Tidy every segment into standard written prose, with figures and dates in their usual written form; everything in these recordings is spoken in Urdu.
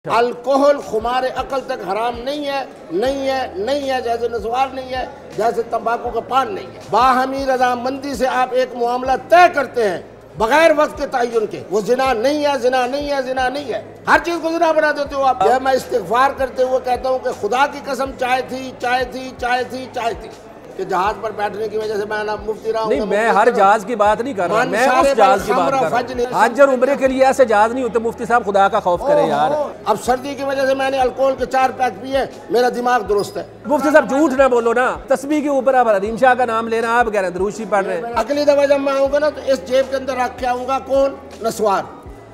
الکوہل خمار عقل تک حرام نہیں ہے، نہیں ہے، نہیں ہے، جیسے نسوار نہیں ہے، جیسے تمباکو کا پان نہیں ہے۔ باہمی رضامندی سے آپ ایک معاملہ طے کرتے ہیں بغیر وقت کے تعین کے، وہ زنا نہیں ہے، زنا نہیں ہے، زنا نہیں ہے، ہر چیز کو زنا بنا دیتے ہو آپ۔ یہ میں استغفار کرتے ہوئے کہتا ہوں کہ خدا کی قسم چائے تھی کہ جہاز پر بیٹھنے کی وجہ سے میں نا مفتی رہا ہوں۔ نہیں، میں ہر جہاز کی بات نہیں کر رہا، میں اس جہاز کی بات کر رہا ہوں۔ حج اور عمرے کے لیے ایسے جہاز نہیں ہوتے، مفتی صاحب خدا کا خوف کرے یار۔ اب سردی کی وجہ سے میں نے الکوہل کے 4 پیک پیے، میرا دماغ درست ہے۔ مفتی صاحب جھوٹ نہ بولو نا، تسبیح کے اوپر آپ حدیم شاہ کا نام لینا، آپ کہہ رہے ہیں درود شریف پڑھ رہے ہیں۔ اگلی دفعہ جب میں آؤں گا نا تو اس جیب کے اندر رکھ کے آؤں گا، کون؟ نسوار۔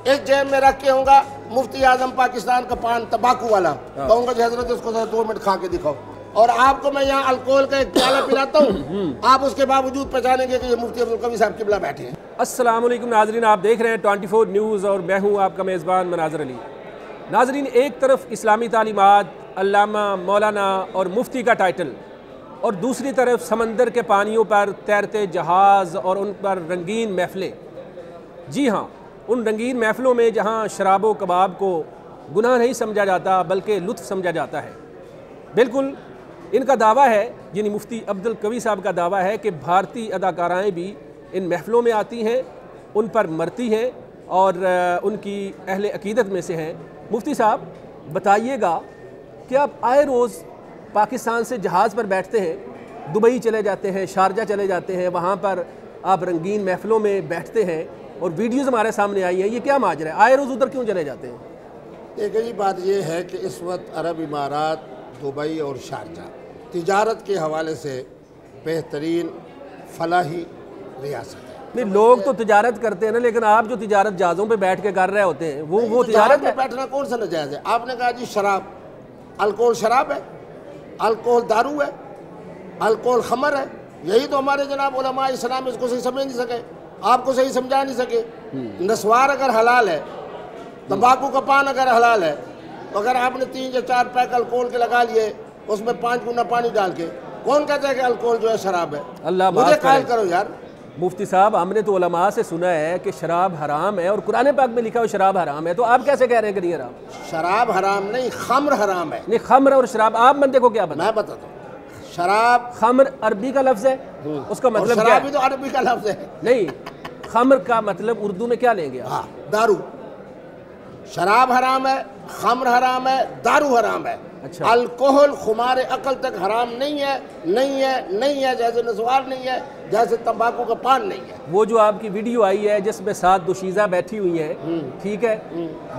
اس جیب میں رکھ کے آؤں گا مفتی اعظم پاکستان کا پان تمباکو والا، کہوں گا جی حضرت اس کو 2 منٹ کھا کے دکھاؤ، اور آپ کو میں یہاں الکوہل کا ایک پیالہ پلاتا ہوں، آپ اس کے باوجود پہچانیں گے کہ یہ مفتی عبدالقوی صاحب قبلہ بیٹھے ہیں۔ السلام علیکم ناظرین، آپ دیکھ رہے ہیں 24 نیوز اور میں ہوں آپ کا میزبان مناظر علی۔ ناظرین، ایک طرف اسلامی تعلیمات، علامہ، مولانا اور مفتی کا ٹائٹل، اور دوسری طرف سمندر کے پانیوں پر تیرتے جہاز اور ان پر رنگین محفلیں۔ جی ہاں، ان رنگین محفلوں میں جہاں شراب و کباب کو گناہ نہیں سمجھا جاتا بلکہ لطف سمجھا جاتا ہے۔ بالکل ان کا دعویٰ ہے، یعنی مفتی عبدالقوی صاحب کا دعویٰ ہے کہ بھارتی اداکارائیں بھی ان محفلوں میں آتی ہیں، ان پر مرتی ہیں اور ان کی اہل عقیدت میں سے ہیں۔ مفتی صاحب بتائیے گا کہ آپ آئے روز پاکستان سے جہاز پر بیٹھتے ہیں، دبئی چلے جاتے ہیں، شارجہ چلے جاتے ہیں، وہاں پر آپ رنگین محفلوں میں بیٹھتے ہیں اور ویڈیوز ہمارے سامنے آئی ہیں، یہ کیا ماجرا ہے؟ آئے روز ادھر کیوں چلے جاتے ہیں؟ ایک بات یہ ہے کہ اس وقت عرب امارات، دبئی اور شارجہ تجارت کے حوالے سے بہترین فلاحی ریاست ہے۔ نہیں، لوگ تو تجارت کرتے ہیں نا، لیکن آپ جو تجارت جہازوں پہ بیٹھ کے کر رہے ہوتے ہیں وہ تجارت میں بیٹھنا کون سا ناجائز ہے؟ آپ نے کہا جی شراب، الکوہل شراب ہے، الکوہل دارو ہے، الکوہل خمر ہے، یہی تو ہمارے جناب علماء اسلام اس کو صحیح سمجھ نہیں سکے، آپ کو صحیح سمجھا نہیں سکے۔ نسوار اگر حلال ہے، تمباکو کا پان اگر حلال ہے، تو اگر آپ نے 3 یا 4 پیک الکوہل کے لگا لیے، اس میں 5 گنا پانی ڈال کے، کون کہتا ہے کہ الکوہل جو ہے شراب ہے؟ اللہ مجھے قائل کرو یار۔ مفتی صاحب، ہم نے تو علماء سے سنا ہے کہ شراب حرام ہے، اور قرآن پاک میں لکھا ہو شراب حرام ہے، تو آپ کیسے کہہ رہے ہیں کہ نہیں حرام؟ شراب حرام نہیں، خمر حرام ہے۔ نہیں، خمر اور شراب آپ بندے کو کیا بتا؟ میں بتاتا ہوں، شراب خمر عربی کا لفظ ہے، اس کا مطلب کیا ہے؟ شراب بھی تو عربی کا لفظ ہے۔ نہیں، خمر کا مطلب اردو میں کیا لیں گے؟ ہاں، دارو۔ شراب حرام ہے، خمر حرام ہے، دارو حرام ہے۔ اچھا، الکوہل خمار عقل تک حرام نہیں ہے، نہیں ہے، نہیں ہے، جیسے نسوار نہیں ہے، جیسے تمباکو کا پان نہیں ہے۔ وہ جو آپ کی ویڈیو آئی ہے جس میں 7 دوشیزہ بیٹھی ہوئی ہیں، ٹھیک ہے،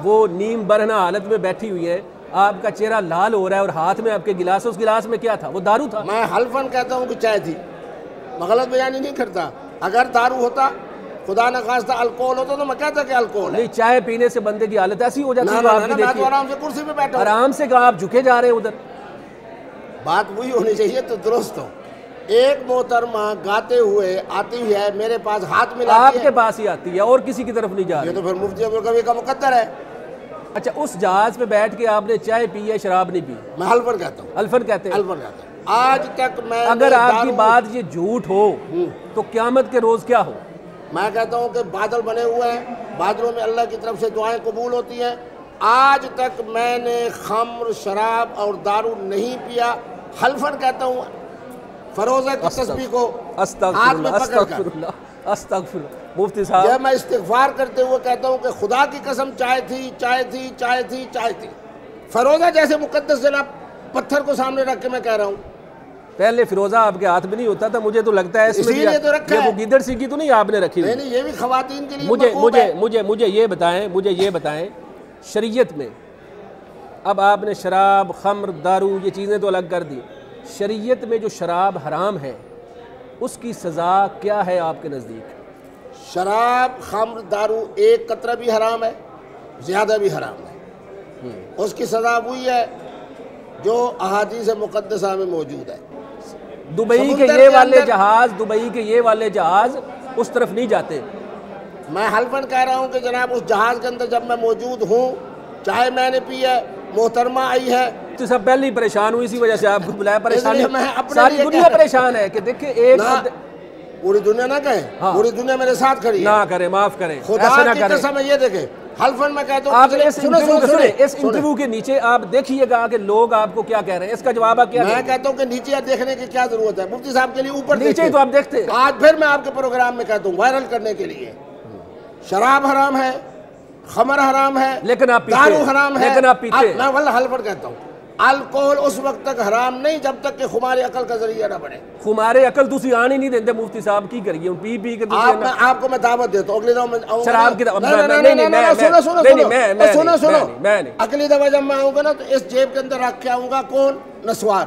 وہ نیم برہنہ حالت میں بیٹھی ہوئی ہیں، آپ کا چہرہ لال ہو رہا ہے اور ہاتھ میں آپ کے گلاس، اس گلاس میں کیا تھا؟ وہ دارو تھا؟ میں حلفاً کہتا ہوں کہ چائے تھی، میں غلط بیانی نہیں کرتا۔ اگر دارو ہوتا، خدا نہ خواستہ الکوہل ہوتا تو میں کہتا کہ الکوہل ہے۔ نہیں، چائے پینے سے بندے کی حالت ایسی ہو جاتی ہے؟ میں تو آرام سے کرسی پہ بیٹھا ہوں۔ آرام سے کہا، آپ جھکے جا رہے ہیں ادھر؟ بات وہی ہونی چاہیے تو درست ہو۔ ایک محترمہ گاتے ہوئے آتی ہے میرے پاس، ہاتھ ملاتی ہے، آپ کے پاس ہی آتی ہے اور کسی کی طرف نہیں جا رہی؟ یہ تو پھر مفتی عبدالقوی کا مقدر ہے۔ اچھا، اس جہاز پہ بیٹھ کے آپ نے چائے پی ہے، شراب نہیں پی؟ میں حلفاً کہتا ہوں، الفن کہتے ہیں؟ حلفاً کہتا ہوں، آج تک میں اگر آپ کی بات یہ جھوٹ ہو تو قیامت کے روز کیا ہو؟ میں کہتا ہوں کہ بادل بنے ہوئے ہیں، بادلوں میں اللہ کی طرف سے دعائیں قبول ہوتی ہیں۔ آج تک میں نے خمر، شراب اور دارو نہیں پیا، حلفاً کہتا ہوں، فروزہ کی تسبیح کو ہاتھ میں پکڑ کر۔ استغفر مفتی صاحب، یہ میں استغفار کرتے ہوئے کہتا ہوں کہ خدا کی قسم چائے تھی۔ فروزہ جیسے مقدس جناب پتھر کو سامنے رکھ کے میں کہہ رہا ہوں۔ پہلے فیروزہ آپ کے ہاتھ میں نہیں ہوتا تھا، مجھے تو لگتا ہے اس میں اسی لیے تو رکھا ہے۔ وہ گیدڑ سیکھی تو نہیں آپ نے رکھی؟ نہیں، یہ بھی خواتین کے لیے مجھے یہ بتائیں شریعت میں، اب آپ نے شراب، خمر، دارو یہ چیزیں تو الگ کر دی، شریعت میں جو شراب حرام ہے اس کی سزا کیا ہے آپ کے نزدیک؟ شراب، خمر، دارو ایک قطرہ بھی حرام ہے، زیادہ بھی حرام ہے، اس کی سزا وہی ہے جو احادیث مقدسہ میں موجود ہے۔ دبئی کے یہ والے جہاز اس طرف نہیں جاتے۔ میں حلفاً کہہ رہا ہوں کہ جناب اس جہاز کے اندر جب میں موجود ہوں، چائے میں نے پی ہے، محترمہ آئی ہے، تو سب پہلے ہی پریشان ہوئی، اسی وجہ سے آپ کو بلایا۔ پریشانی اپنے ساری دنیا پریشان ہے کہ دیکھیں ایک پوری دنیا نہ کہیں، پوری دنیا میرے ساتھ کھڑی ہے۔ نہ کریں، معاف کریں، خدا کی قسم ہے، یہ دیکھیں حلفن میں کہتا ہوں آپ اس انٹرویو کے نیچے آپ دیکھیے گا کہ لوگ آپ کو کیا کہہ رہے ہیں، اس کا جواب آپ کیا؟ میں کہتا ہوں کہ نیچے دیکھنے کی کیا ضرورت ہے، مفتی صاحب کے لیے اوپر نیچے تو آپ دیکھتے ہیں۔ آج پھر میں آپ کے پروگرام میں کہتا ہوں وائرل کرنے کے لیے، شراب حرام ہے، خمر حرام ہے، لیکن آپ پیتے دارو حرام ہے، لیکن آپ پیتے میں واللہ حلفن کہتا ہوں الکوہل اس وقت تک حرام نہیں جب تک کہ خمار عقل کا ذریعہ نہ بنے۔ خمار عقل تسی آنے نہیں دیتے مفتی صاحب، کی کریے پی پی کے آپ کو میں دعوت دیتا ہوں اگلی دفعہ میں آؤں گا، شراب کی اگلی دفعہ جب میں آؤں گا نا تو اس جیب کے اندر رکھ کے آؤں گا کون؟ نسوار،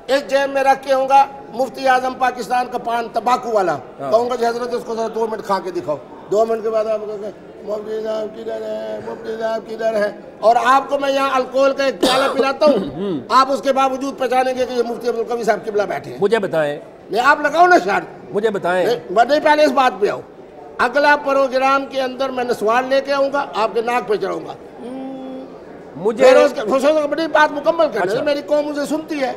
اس جیب میں رکھ کے آؤں گا مفتی اعظم پاکستان کا پان تمباکو والا، کہوں گا جی حضرت اس کو ذرا 2 منٹ کھا کے دکھاؤ، 2 منٹ کے بعد آپ کہیں گے مفتی صاحب کدھر ہے، مفتی صاحب کدھر ہے، اور آپ کو میں یہاں الکوہل کا ایک پیالہ پلاتا ہوں، آپ اس کے باوجود پہچانیں گے کہ یہ مفتی عبدالقوی صاحب قبلہ بیٹھے ہیں۔ مجھے بتائیں، نہیں آپ لگاؤ نا شرط، مجھے بتائیں، نہیں پہلے اس بات پہ آؤ، اگلا پروگرام کے اندر میں نسوار لے کے آؤں گا، آپ کے ناک پہ چڑھاؤں گا، مجھے بڑی بات مکمل کرنا، میری قوم مجھے سنتی ہے،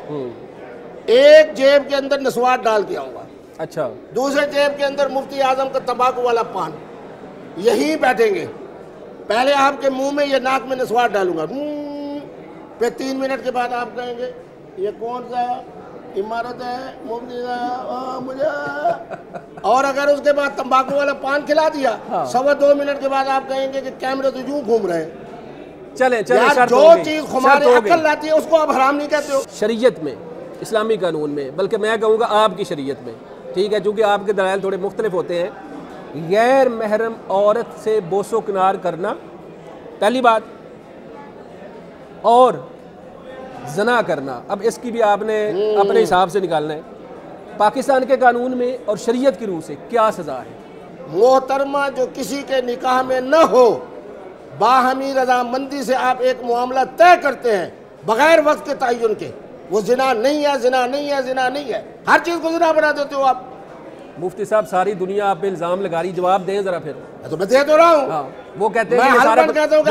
ایک جیب کے اندر نسوار ڈال کے آؤں گا، اچھا دوسرے جیب کے اندر مفتی اعظم کا تمباکو والا پان، یہیں بیٹھیں گے، پہلے آپ کے منہ میں یہ ناک میں نسوار ڈالوں گا، پھر 3 منٹ کے بعد آپ کہیں گے یہ کون سا عمارت ہے مفتی صاحب مجھے، اور اگر اس کے بعد تمباکو والا پان کھلا دیا 2.25 منٹ کے بعد آپ کہیں گے کہ کیمرے تو یوں گھوم رہے ہیں۔ چلیں جو چیز ہمارے عقل لاتی ہے اس کو آپ حرام نہیں کہتے ہو۔ شریعت میں، اسلامی قانون میں، بلکہ میں کہوں گا آپ کی شریعت میں، ٹھیک ہے، چونکہ آپ کے دلائل تھوڑے مختلف ہوتے ہیں، غیر محرم عورت سے بوس و کنار کرنا پہلی بات، اور زنا کرنا، اب اس کی بھی آپ نے اپنے حساب سے نکالنا ہے، پاکستان کے قانون میں اور شریعت کی روح سے کیا سزا ہے؟ محترمہ جو کسی کے نکاح میں نہ ہو، باہمی رضامندی سے آپ ایک معاملہ طے کرتے ہیں بغیر وقت کے تعین کے، وہ زنا نہیں ہے، زنا نہیں ہے، زنا نہیں ہے، ہر چیز کو زنا بنا دیتے ہو آپ۔ مفتی صاحب ساری دنیا آپ پہ الزام لگا رہی، جواب دیں ذرا پھر۔ تو میں دے تو رہا ہوں، وہ کہتے ہیں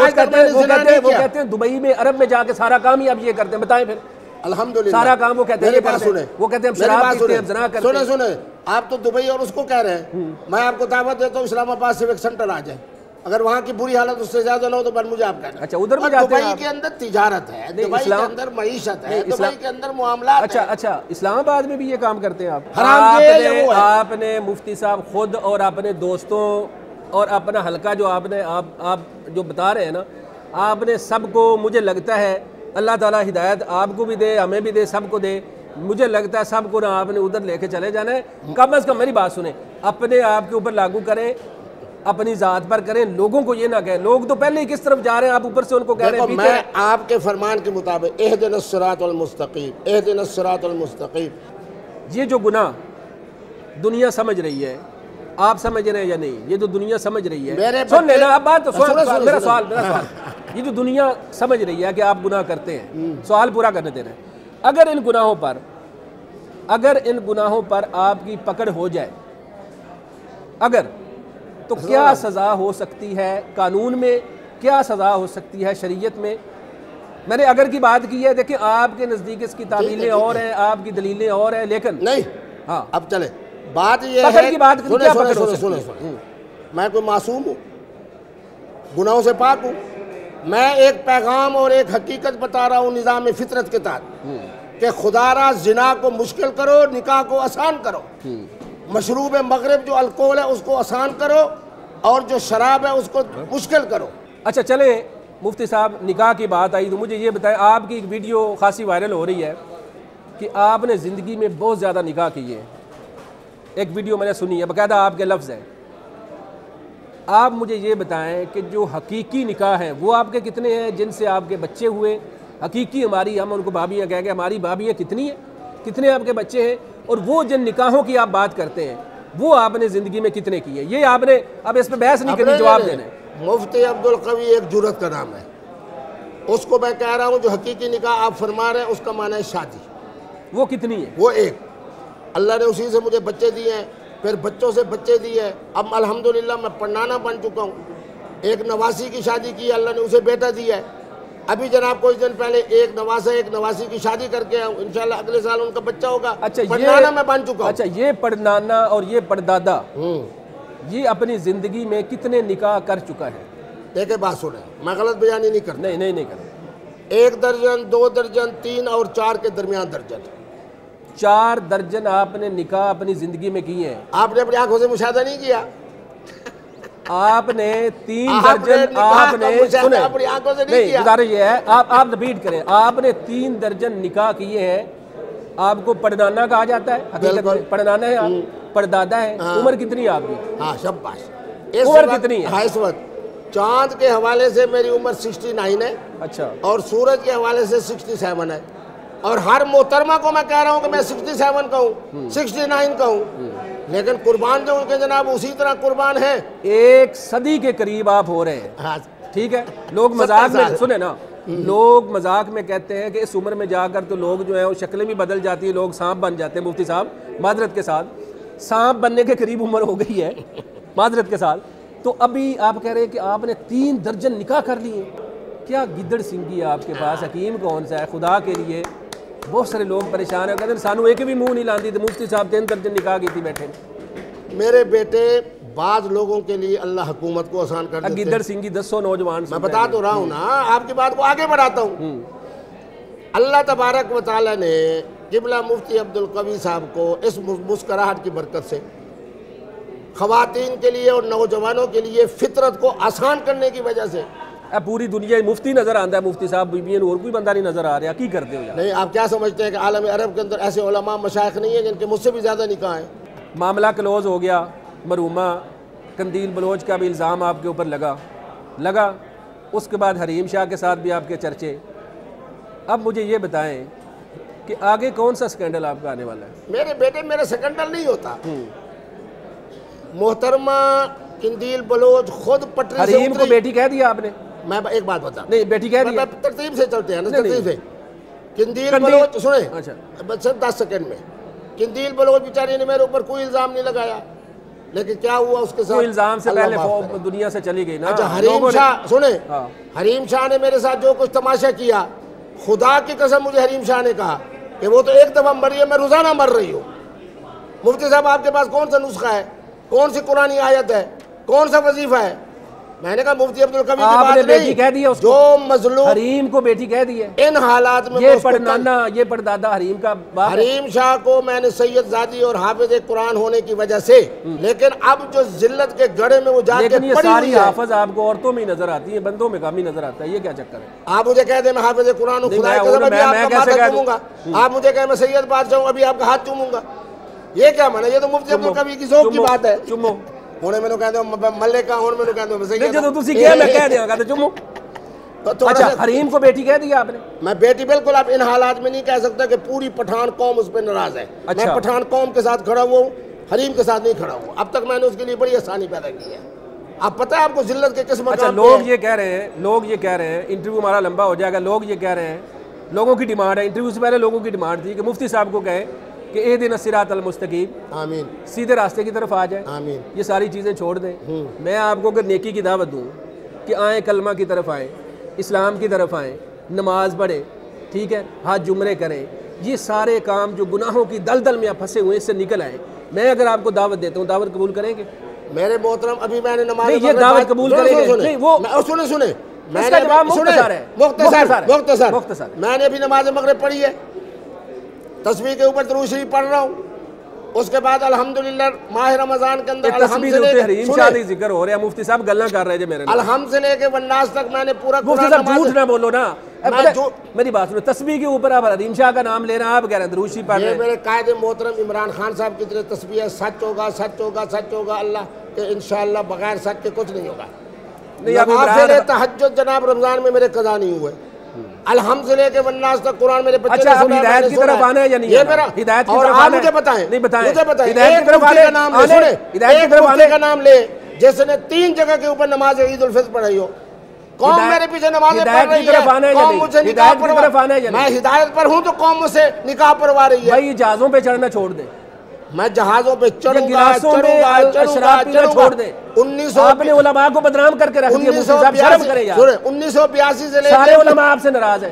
کہتا ہیں دبئی میں عرب میں جا کے سارا کام ہی آپ یہ کرتے ہیں، بتائیں پھر۔ الحمدللہ سارا کام وہ کہتے ہیں یہ کرتے ہیں، وہ کہتے ہیں ہم شراب پیتے ہیں، زنا کرتے ہیں۔ سنیں آپ تو دبئی اور اس کو کہہ رہے ہیں، میں آپ کو دعوت دیتا ہوں اسلام آباد سیوک سینٹر آ جائے، اگر وہاں کی بری حالت اس سے زیادہ نہ ہو تو مجھے آپ کہنا۔ اچھا ادھر بھی جاتے ہیں؟ دبئی کے اندر تجارت ہے، دبئی کے اندر معیشت ہے، دبئی کے اندر معاملات ہیں۔ اچھا اسلام آباد میں بھی یہ کام کرتے ہیں آپ؟ آپ نے مفتی صاحب خود اور اپنے دوستوں اور اپنا حلقہ جو آپ نے آپ جو بتا رہے ہیں نا، آپ نے سب کو، مجھے لگتا ہے اللہ تعالیٰ ہدایت آپ کو بھی دے، ہمیں بھی دے، سب کو دے، مجھے لگتا ہے سب کو نا آپ نے ادھر لے کے چلے جانا ہے۔ کم از کم میری بات سنیں، اپنے آپ کے اوپر لاگو کریں، اپنی ذات پر کریں، لوگوں کو یہ نہ کہیں، لوگ تو پہلے ہی کس طرف جا رہے ہیں، آپ اوپر سے ان کو کہہ رہے ہیں۔ میں آپ کے فرمان کے مطابق اہدنا الصراط المستقیم، اہدنا الصراط المستقیم، یہ جو گناہ دنیا سمجھ رہی ہے، آپ سمجھ رہے ہیں یا نہیں؟ یہ جو دنیا سمجھ رہی ہے، سن لینا اب بات، میرا سوال یہ جو دنیا سمجھ رہی ہے کہ آپ گناہ کرتے ہیں، سوال پورا کرنے دے رہے ہیں، اگر ان گناہوں پر آپ کی پکڑ ہو جائے، اگر، تو کیا سزا ہو سکتی ہے قانون میں، کیا سزا ہو سکتی ہے شریعت میں؟ میں نے اگر کی بات کی ہے، دیکھیں آپ کے نزدیک اس کی تعویلیں اور ہیں، آپ کی دلیلیں اور ہیں، لیکن نہیں، ہاں اب چلے بات یہ پکڑ کی بات کی، کیا پکڑ ہو سکتی ہے؟ میں کوئی معصوم ہوں، گناہوں سے پاک ہوں، میں ایک پیغام اور ایک حقیقت بتا رہا ہوں نظام فطرت کے تحت کہ خدا را زنا کو مشکل کرو، نکاح کو آسان کرو، مشروب مغرب جو الکوہل ہے اس کو آسان کرو، اور جو شراب ہے اس کو مشکل کرو۔ اچھا چلیں مفتی صاحب، نکاح کی بات آئی تو مجھے یہ بتائیں، آپ کی ایک ویڈیو خاصی وائرل ہو رہی ہے کہ آپ نے زندگی میں بہت زیادہ نکاح کیے ہیں، ایک ویڈیو میں نے سنی ہے، باقاعدہ آپ کے لفظ ہیں، آپ مجھے یہ بتائیں کہ جو حقیقی نکاح ہیں وہ آپ کے کتنے ہیں، جن سے آپ کے بچے ہوئے، حقیقی ہماری، ہم ان کو بھابیاں کہہ کے، ہماری بھابیاں کتنی ہیں، کتنے آپ کے بچے ہیں، اور وہ جن نکاحوں کی آپ بات کرتے ہیں وہ آپ نے زندگی میں کتنے کیے؟ یہ آپ نے اب اس پہ بحث نہیں کرنی، جواب دینا ہے۔ مفتی عبدالقوی ایک جرت کا نام ہے، اس کو میں کہہ رہا ہوں جو حقیقی نکاح آپ فرما رہے ہیں اس کا معنی ہے شادی، وہ کتنی ہے؟ وہ ایک، اللہ نے اسی سے مجھے بچے دیے ہیں، پھر بچوں سے بچے دیے ہیں، اب الحمدللہ میں پڑھنانا بن چکا ہوں، ایک نواسی کی شادی کی، اللہ نے اسے بیٹا دیا ہے، ابھی جناب کچھ دن پہلے ایک نواسی کی شادی کر کے آؤں، انشاءاللہ اگلے سال ان کا بچہ ہوگا، پڑھنانا میں بن چکا ہوں۔ اچھا یہ پڑھنانا اور یہ پردادا، یہ اپنی زندگی میں کتنے نکاح کر چکا ہے؟ دیکھیں بات سنیں، میں غلط بیانی نہیں کرتا. نہیں کرتا. 1 درجن 2 درجن 3 اور 4 کے درمیان درجن. 4 درجن آپ نے نکاح اپنی زندگی میں کیے ہیں. آپ نے اپنی آنکھوں سے مشاہدہ نہیں کیا؟ آپ نے 3 درجن آپ نے سنے اپنی آنکھوں سے نہیں کیا؟ گزارش یہ ہے آپ رپیٹ کریں. آپ نے 3 درجن نکاح کیے ہیں. آپ کو پڑنانا کہا جاتا ہے حقیقت میں؟ پڑنانا ہے آپ، پردادا ہے. عمر کتنی ہے آپ کی؟ ہاں شاباش. عمر کتنی ہے اس وقت چاند کے حوالے سے میری عمر 69 ہے. اچھا. اور سورج کے حوالے سے 67 ہے. اور ہر محترمہ کو میں کہہ رہا ہوں کہ میں 67 کا ہوں، 69 کا ہوں، لیکن قربان جو ان کے جناب اسی طرح قربان ہیں. 1 صدی کے قریب آپ ہو رہے ہیں. ٹھیک ہے. لوگ مذاق میں سنیں نا، لوگ مذاق میں کہتے ہیں کہ اس عمر میں جا کر تو لوگ جو ہیں وہ شکلیں بھی بدل جاتی ہیں، لوگ سانپ بن جاتے ہیں. مفتی صاحب معذرت کے ساتھ، سانپ بننے کے قریب عمر ہو گئی ہے معذرت کے ساتھ. تو ابھی آپ کہہ رہے ہیں کہ آپ نے 3 درجن نکاح کر لیے. کیا گدڑ سنگھی ہے آپ کے پاس؟ حکیم کون سا ہے خدا کے لیے؟ بہت سارے لوگ پریشان ہیں، کہتے ہیں سانو ایک بھی منہ نہیں لاندی. تو مفتی صاحب 3 درجن نکاح کی تھی بیٹھے. میرے بیٹے بعض لوگوں کے لیے اللہ حکومت کو آسان کر دیتے ہیں. گدڑ سنگھی 100 نوجوان میں بتا تو رہا ہوں نا، آپ کی بات کو آگے بڑھاتا ہوں. اللہ تبارک و تعالی نے قبلہ مفتی عبدالقوی صاحب کو اس مسکراہٹ کی برکت سے خواتین کے لیے اور نوجوانوں کے لیے فطرت کو آسان کرنے کی وجہ سے پوری دنیا مفتی نظر آتا ہے. مفتی صاحب بیبیاں اور کوئی بندہ نہیں نظر آ رہا. کی کرتے ہو یار؟ نہیں، آپ کیا سمجھتے ہیں کہ عالم عرب کے اندر ایسے علماء مشائخ نہیں ہیں جن کے مجھ سے بھی زیادہ نکاح ہیں؟ معاملہ کلوز ہو گیا. مرحومہ قندیل بلوچ کا بھی الزام آپ کے اوپر لگا. اس کے بعد حریم شاہ کے ساتھ بھی آپ کے چرچے. اب مجھے یہ بتائیں کہ آگے کون سا سکینڈل آپ کا آنے والا ہے؟ میرے بیٹے میرا سکینڈل نہیں ہوتا. محترمہ قندیل بلوچ خود پٹری سے حریم کو بیٹی کہہ دیا آپ نے؟ میں ایک بات بتا نہیں، بیٹی کہہ دیا. ترتیب سے چلتے ہیں نا، ترتیب سے. قندیل بلوچ سنیں، اچھا بس 10 سیکنڈ میں. قندیل بلوچ بیچاری نے میرے اوپر کوئی الزام نہیں لگایا، لیکن کیا ہوا اس کے ساتھ؟ کوئی الزام سے پہلے دنیا سے چلی گئی نا. اچھا حریم شاہ سنیں، حریم شاہ نے میرے ساتھ جو کچھ تماشا کیا، خدا کی قسم مجھے حریم شاہ نے کہا کہ وہ تو ایک دفعہ مر رہی ہے، میں روزانہ مر رہی ہوں. مفتی صاحب آپ کے پاس کون سا نسخہ ہے؟ کون سی قرآنی آیت ہے؟ کون سا وظیفہ ہے؟ میں نے کہا مفتی عبدالقوی کی بات نہیں، بیٹی کہہ دیا اس کو، جو مظلوم حریم کو بیٹی کہہ دی ہے. ان حالات میں یہ پڑنانا، یہ پردادا حریم کا باپ. حریم شاہ کو میں نے سید زادی اور حافظ قرآن ہونے کی وجہ سے، لیکن اب جو ذلت کے گڑھے میں وہ جا کے لیکن یہ پڑی ساری ہوئی ہے. حافظ آپ کو عورتوں میں نظر آتی ہیں، بندوں میں کم ہی نظر آتا ہے. یہ کیا چکر ہے؟ آپ مجھے کہہ دیں میں حافظ قرآن ہوں، خدا کی قسم ابھی آپ کا ماتھا چوموں گا. آپ مجھے کہیں میں سید بادشاہ ہوں، ابھی آپ کا ہاتھ چوموں گا. یہ کیا مانا؟ یہ تو مفتی عبدالقوی کی ذوق کی بات ہے. چمو ہونے میں تو کہتے ہوں ملکہ، ہونے میں تو کہتے ہوں سید. جب تسی کہہ میں کہہ دیا کہتے چمو. اچھا حریم کو بیٹی کہہ دیا آپ نے؟ میں بیٹی بالکل آپ ان حالات میں نہیں کہہ سکتا کہ پوری پٹھان قوم اس پہ ناراض ہے. میں پٹھان قوم کے ساتھ کھڑا ہوا ہوں، حریم کے ساتھ نہیں کھڑا ہوں. اب تک میں نے اس کے لیے بڑی آسانی پیدا کی ہے. اب پتہ ہے آپ کو ذلت کے کس مقام پہ. اچھا لوگ یہ کہہ رہے ہیں انٹرویو ہمارا لمبا ہو جائے گا. لوگ یہ کہہ رہے ہیں، لوگوں کی ڈیمانڈ ہے، انٹرویو سے پہلے لوگوں کی ڈیمانڈ تھی کہ مفتی صاحب کو کہے کہ اہدنا الصراط المستقیم، آمین، سیدھے راستے کی طرف آ جائے. آمین. یہ ساری چیزیں چھوڑ دیں. میں آپ کو اگر نیکی کی دعوت دوں کہ آئیں کلمہ کی طرف آئیں، اسلام کی طرف آئیں، نماز پڑھیں، ٹھیک ہے، حج عمرے کریں، یہ سارے کام جو گناہوں کی دلدل میں آپ پھنسے ہوئے اس سے نکل آئیں. میں اگر آپ کو دعوت دیتا ہوں، دعوت قبول کریں گے؟ میرے محترم ابھی میں نے نماز یہ دعوت قبول کریں گے؟ نہیں وہ سنیں اس کا جواب مختصر ہے. مختصر. میں نے ابھی نماز مغرب پڑھی ہے، تسبیح کے اوپر درود شریف پڑھ رہا ہوں. اس کے بعد الحمدللہ ماہ رمضان کے اندر تسبیح سے حریم شاہ دی ذکر ہو رہا ہے. مفتی صاحب گلاں کر رہے ہیں میرے الحمد سے لے کے والناس تک میں نے پورا مفتی صاحب جھوٹ نہ بولو نا. میری بات سنو، تسبیح کے اوپر آپ حریم شاہ کا نام لے رہے ہیں، آپ کہہ رہے ہیں درود شریف پڑھ رہے ہیں. یہ میرے قائد محترم عمران خان صاحب کی طرح تسبیح ہے. سچ ہوگا، سچ ہوگا، سچ ہوگا اللہ کہ انشاءاللہ بغیر سچ کے کچھ نہیں ہوگا. نوافل تہجد جناب رمضان میں میرے قضا نہیں ہوئے. الحمد سے لے کے والناس تک قرآن میرے بچے نے سنا. ہدایت کی طرف آنا ہے یا نہیں؟ یہ میرا ہدایت کی طرف آنا ہے. مجھے بتائیں ہدایت کی طرف آنے کا نام لے. سنیں، ایک مفتی کا نام لے جس نے 3 جگہ کے اوپر نماز عید الفطر پڑھائی ہو. قوم میرے پیچھے نمازیں پڑھ رہی ہے، قوم مجھ سے نکاح پڑھوا. میں ہدایت پر ہوں تو قوم مجھ سے نکاح پڑھوا رہی ہے. بھائی جہازوں پہ چڑھنا چھوڑ دیں. میں جہازوں پہ چڑھوں گا گلاسوں میں شراب پینا چھوڑ دیں. آپ نے علماء کو بدنام کر کے رکھ دیا. مفتی صاحب شرم کریں یار. 1982 سے لے سارے علماء آپ سے ناراض ہیں.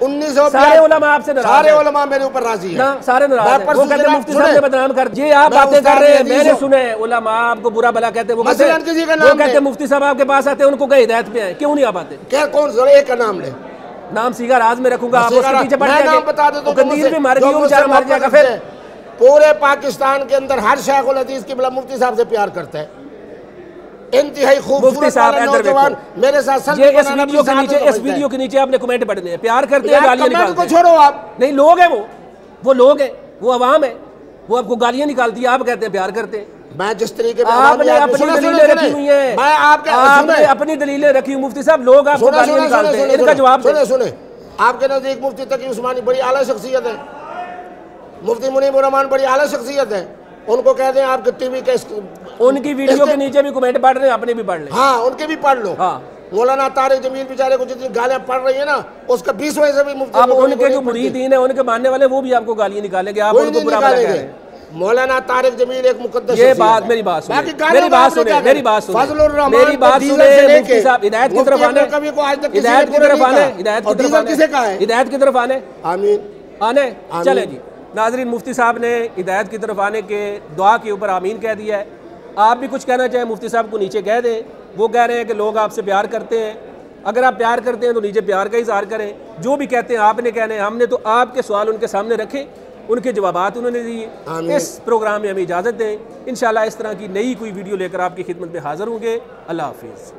سارے علماء آپ سے ناراض ہیں. سارے علماء میرے اوپر راضی ہیں. سارے ناراض ہیں. وہ کہتے ہیں مفتی صاحب نے بدنام کر. یہ آپ باتیں کر رہے ہیں, میں نے سنے علماء آپ کو برا بلا کہتے ہیں. وہ کہتے ہیں مفتی صاحب آپ کے پاس آتے ہیں, ان کو کہ ہدایت پہ ہیں. کیوں نہیں آپ آتے؟ کیا کون سا ایک کا نام لے؟ نام سیگا راز میں رکھوں گا, آپ اس کے پیچھے پڑ جائیں گے. قندیل بھی مر گئی, وہ بیچارہ مر جائے گا. پھر پورے پاکستان کے اندر ہر شیخ الحدیث کی بلا مفتی صاحب سے پیار کرتا ہے. انتہائی خوبصورت والا نوجوان میرے ساتھ یہ اس ویڈیو کے نیچے آپ نے کمنٹ پڑھنے ہیں. پیار کرتے ہیں, گالیاں نکالتے کو چھوڑو آپ. نہیں, لوگ ہیں وہ لوگ ہیں, وہ عوام ہے, وہ آپ کو گالیاں نکالتی ہے, آپ کہتے ہیں پیار کرتے ہیں. میں جس طریقے آپ نے اپنی دلیلیں رکھی ہوئی ہیں, آپ نے اپنی دلیلیں رکھی ہوئی. مفتی صاحب لوگ آپ کو گالیاں نکالتے ہیں, ان کا جواب دیں. سنیں, آپ کے نزدیک مفتی تقی عثمانی بڑی اعلیٰ شخصیت ہے, مفتی منیب الرحمان بڑی اعلیٰ شخصیت ہے. ان کو کہہ دیں آپ کے ٹی وی کے ان کی ویڈیو کے نیچے بھی کمنٹ پڑھ رہے ہیں, اپنے بھی پڑھ لیں. ہاں, ان کے بھی پڑھ لو. مولانا طارق جمیل بیچارے کو جتنی گالیاں پڑھ رہی ہیں نا, اس کا 20 سے بھی مفتی. اب ان کے جو مریدین ہیں, ان کے ماننے والے, وہ بھی آپ کو گالیاں نکالیں گے. آپ ان کو برا بلا کہہ رہے ہیں. مولانا طارق جمیل ایک مقدس یہ بات, میری بات سنیں, میری بات سنیں, میری بات سنیں, فضل الرحمان میری بات سنیں. مفتی صاحب ہدایت کی طرف آنے, ہدایت کی طرف آنے, ہدایت کی طرف آنے, ہدایت کی طرف آنے. آمین. آنے چلیں جی. ناظرین, مفتی صاحب نے ہدایت کی طرف آنے کے دعا کے اوپر آمین کہہ دیا ہے. آپ بھی کچھ کہنا چاہیں مفتی صاحب کو نیچے کہہ دیں. وہ کہہ رہے ہیں کہ لوگ آپ سے پیار کرتے ہیں. اگر آپ پیار کرتے ہیں تو نیچے پیار کا اظہار کریں. جو بھی کہتے ہیں آپ نے کہنے ہیں. ہم نے تو آپ کے سوال ان کے سامنے رکھے, ان کے جوابات انہوں نے دیے. اس پروگرام میں ہمیں اجازت دیں. انشاءاللہ اس طرح کی نئی کوئی ویڈیو لے کر آپ کی خدمت میں حاضر ہوں گے. اللہ حافظ.